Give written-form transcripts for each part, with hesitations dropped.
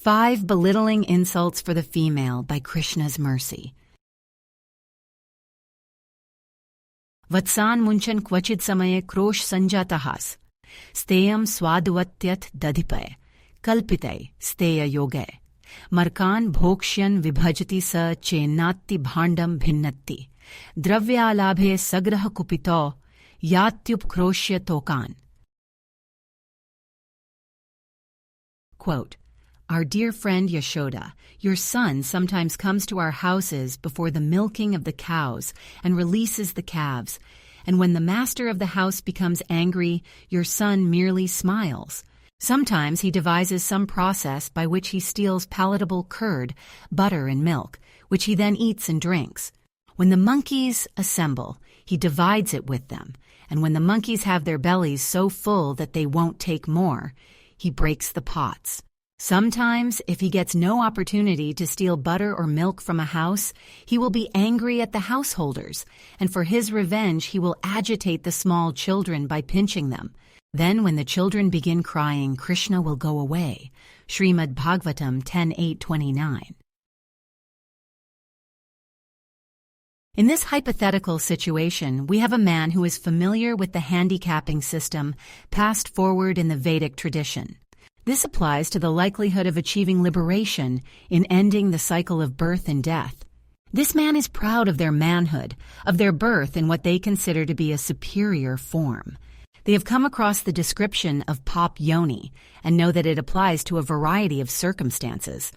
5 Belittling Insults for the Female by Krishna's Mercy. Vatsan munchan kvachid samaye krosh sanjatahas. Steyam swaduvatyat dadhipaye. Kalpitay steya yoge. Markan bhokshyan vibhajati sa chenatti bhandam bhinnatti. Dravyalabhe sagraha kupito yatyupkroshya tokan. Quote, Our dear friend Yashoda, your son sometimes comes to our houses before the milking of the cows and releases the calves, and when the master of the house becomes angry, your son merely smiles. Sometimes he devises some process by which he steals palatable curd, butter, and milk, which he then eats and drinks. When the monkeys assemble, he divides it with them, and when the monkeys have their bellies so full that they won't take more, he breaks the pots. Sometimes, if he gets no opportunity to steal butter or milk from a house, he will be angry at the householders, and for his revenge he will agitate the small children by pinching them. Then when the children begin crying, Krishna will go away. Shrimad Bhagavatam 10:8-29. In this hypothetical situation, we have a man who is familiar with the handicapping system passed forward in the Vedic tradition. This applies to the likelihood of achieving liberation in ending the cycle of birth and death. This man is proud of their manhood, of their birth in what they consider to be a superior form. They have come across the description of pop yoni and know that it applies to a variety of circumstances.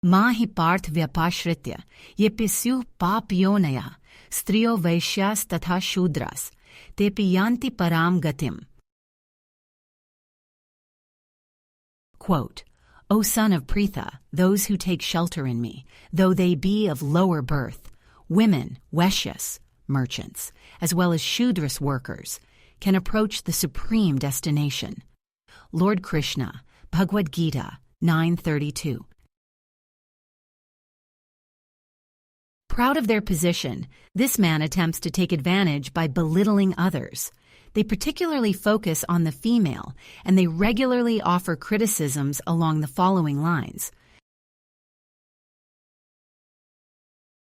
Mahi parth vyapashritya yepisyu pap yonaya striyo vaishyas tatha shudras tepi yanti param gatim. Quote, O son of Pritha, those who take shelter in me, though they be of lower birth, women, Vaishyas, merchants, as well as Shudras workers, can approach the supreme destination. Lord Krishna, Bhagavad-gita 9:32. Proud of their position, this man attempts to take advantage by belittling others. They particularly focus on the female, and they regularly offer criticisms along the following lines.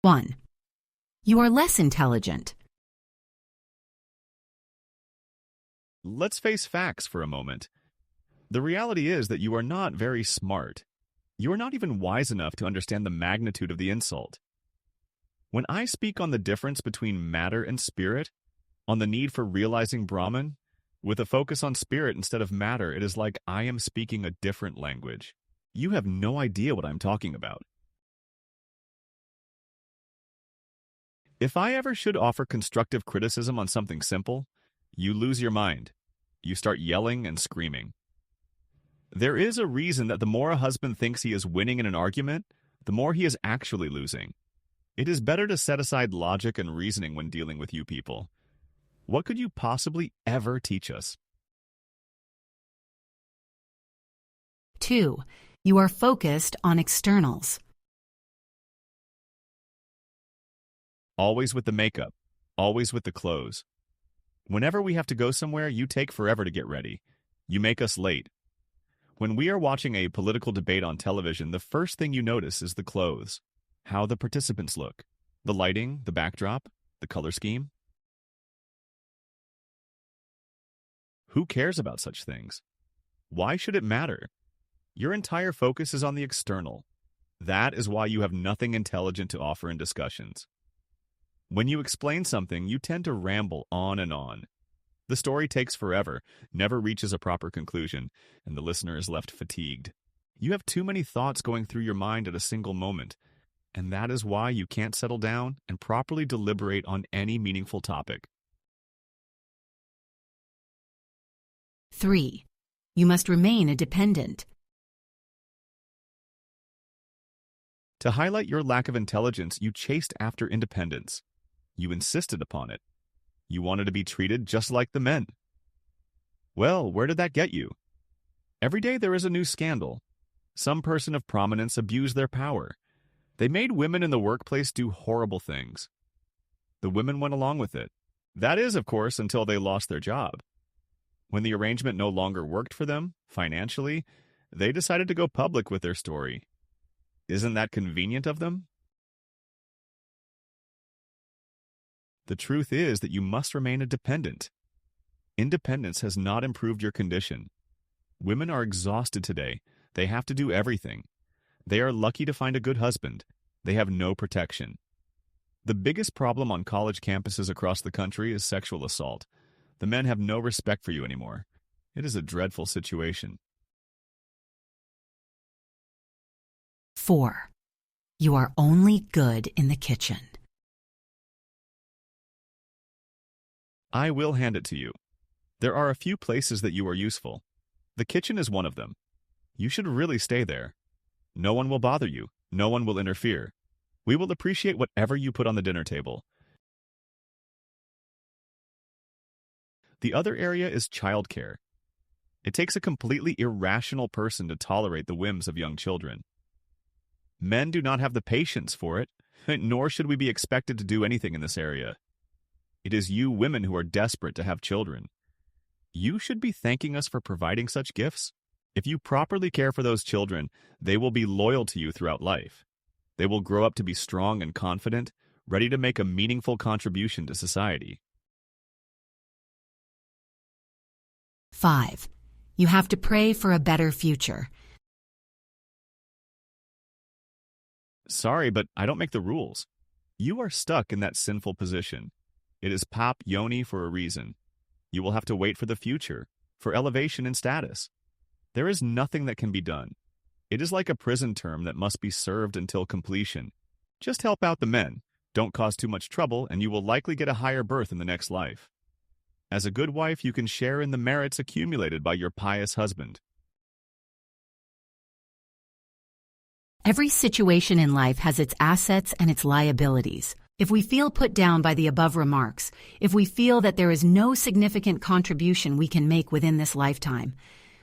1. You are less intelligent. Let's face facts for a moment. The reality is that you are not very smart. You are not even wise enough to understand the magnitude of the insult. When I speak on the difference between matter and spirit, on the need for realizing Brahman, with a focus on spirit instead of matter, it is like I am speaking a different language. You have no idea what I'm talking about. If I ever should offer constructive criticism on something simple, you lose your mind. You start yelling and screaming. There is a reason that the more a husband thinks he is winning in an argument, the more he is actually losing. It is better to set aside logic and reasoning when dealing with you people. What could you possibly ever teach us? 2. You are focused on externals. Always with the makeup, always with the clothes. Whenever we have to go somewhere, you take forever to get ready. You make us late. When we are watching a political debate on television, the first thing you notice is the clothes, how the participants look, the lighting, the backdrop, the color scheme. Who cares about such things? Why should it matter? Your entire focus is on the external. That is why you have nothing intelligent to offer in discussions. When you explain something, you tend to ramble on and on. The story takes forever, never reaches a proper conclusion, and the listener is left fatigued. You have too many thoughts going through your mind at a single moment, and that is why you can't settle down and properly deliberate on any meaningful topic. 3. You must remain a dependent. To highlight your lack of intelligence, you chased after independence. You insisted upon it. You wanted to be treated just like the men. Well, where did that get you? Every day there is a new scandal. Some person of prominence abused their power. They made women in the workplace do horrible things. The women went along with it. That is, of course, until they lost their job. When the arrangement no longer worked for them, financially, they decided to go public with their story. Isn't that convenient of them? The truth is that you must remain a dependent. Independence has not improved your condition. Women are exhausted today. They have to do everything. They are lucky to find a good husband. They have no protection. The biggest problem on college campuses across the country is sexual assault. The men have no respect for you anymore. It is a dreadful situation. 4. You are only good in the kitchen. I will hand it to you. There are a few places that you are useful. The kitchen is one of them. You should really stay there. No one will bother you. No one will interfere. We will appreciate whatever you put on the dinner table. The other area is childcare. It takes a completely irrational person to tolerate the whims of young children. Men do not have the patience for it, nor should we be expected to do anything in this area. It is you women who are desperate to have children. You should be thanking us for providing such gifts. If you properly care for those children, they will be loyal to you throughout life. They will grow up to be strong and confident, ready to make a meaningful contribution to society. 5. You have to pray for a better future. Sorry, but I don't make the rules. You are stuck in that sinful position. It is pap yoni for a reason. You will have to wait for the future, for elevation and status. There is nothing that can be done. It is like a prison term that must be served until completion. Just help out the men, don't cause too much trouble, and you will likely get a higher birth in the next life. As a good wife, you can share in the merits accumulated by your pious husband. Every situation in life has its assets and its liabilities. If we feel put down by the above remarks, if we feel that there is no significant contribution we can make within this lifetime,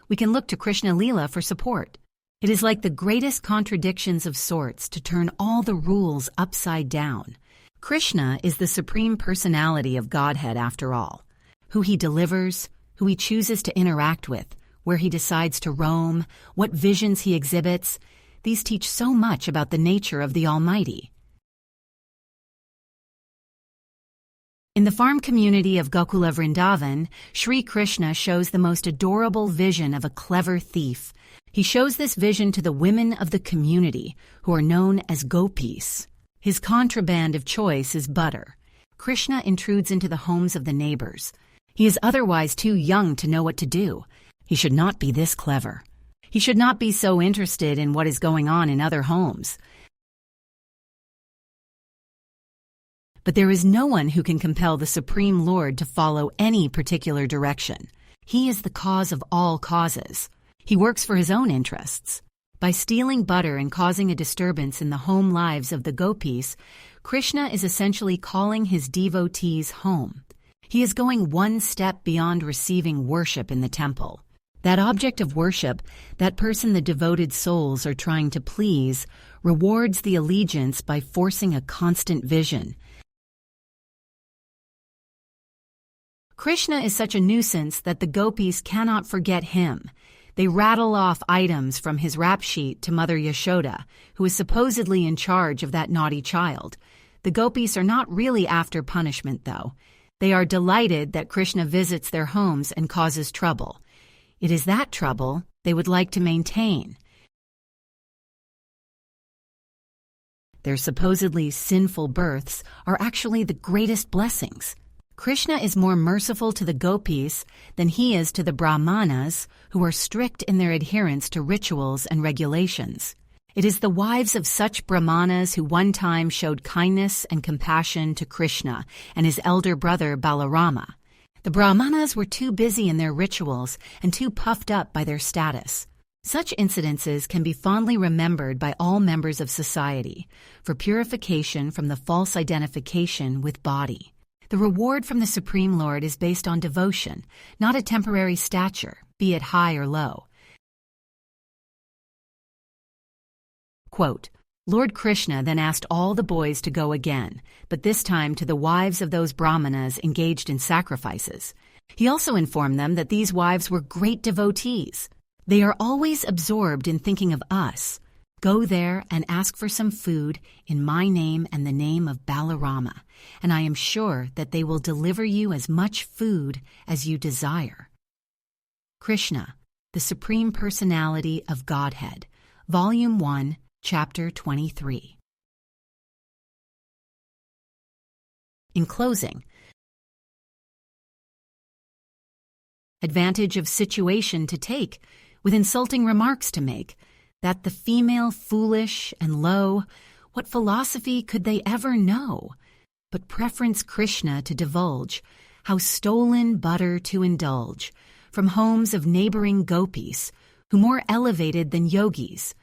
we can look to Krishna Leela for support. It is like the greatest contradictions of sorts to turn all the rules upside down. Krishna is the supreme personality of Godhead after all. Who he delivers, who he chooses to interact with, where he decides to roam, what visions he exhibits, these teach so much about the nature of the Almighty. In the farm community of Gokula Vrindavan, Sri Krishna shows the most adorable vision of a clever thief. He shows this vision to the women of the community, who are known as gopis. His contraband of choice is butter. Krishna intrudes into the homes of the neighbors. He is otherwise too young to know what to do. He should not be this clever. He should not be so interested in what is going on in other homes. But there is no one who can compel the Supreme Lord to follow any particular direction. He is the cause of all causes. He works for his own interests. By stealing butter and causing a disturbance in the home lives of the gopis, Krishna is essentially calling his devotees home. He is going one step beyond receiving worship in the temple. That object of worship, that person the devoted souls are trying to please, rewards the allegiance by forcing a constant vision. Krishna is such a nuisance that the gopis cannot forget him. They rattle off items from his rap sheet to Mother Yashoda, who is supposedly in charge of that naughty child. The gopis are not really after punishment, though. They are delighted that Krishna visits their homes and causes trouble. It is that trouble they would like to maintain. Their supposedly sinful births are actually the greatest blessings. Krishna is more merciful to the gopis than he is to the brahmanas, who are strict in their adherence to rituals and regulations. It is the wives of such brahmanas who one time showed kindness and compassion to Krishna and his elder brother Balarama. The brahmanas were too busy in their rituals and too puffed up by their status. Such incidences can be fondly remembered by all members of society for purification from the false identification with body. The reward from the Supreme Lord is based on devotion, not a temporary stature, be it high or low. Quote, Lord Krishna then asked all the boys to go again, but this time to the wives of those brahmanas engaged in sacrifices. He also informed them that these wives were great devotees. They are always absorbed in thinking of us. Go there and ask for some food in my name and the name of Balarama, and I am sure that they will deliver you as much food as you desire. Krishna, the Supreme Personality of Godhead, Volume 1, Chapter 23. In closing, advantage of situation to take, with insulting remarks to make, that the female foolish and low, what philosophy could they ever know? But preference Krishna to divulge, how stolen butter to indulge, from homes of neighboring gopis, who more elevated than yogis,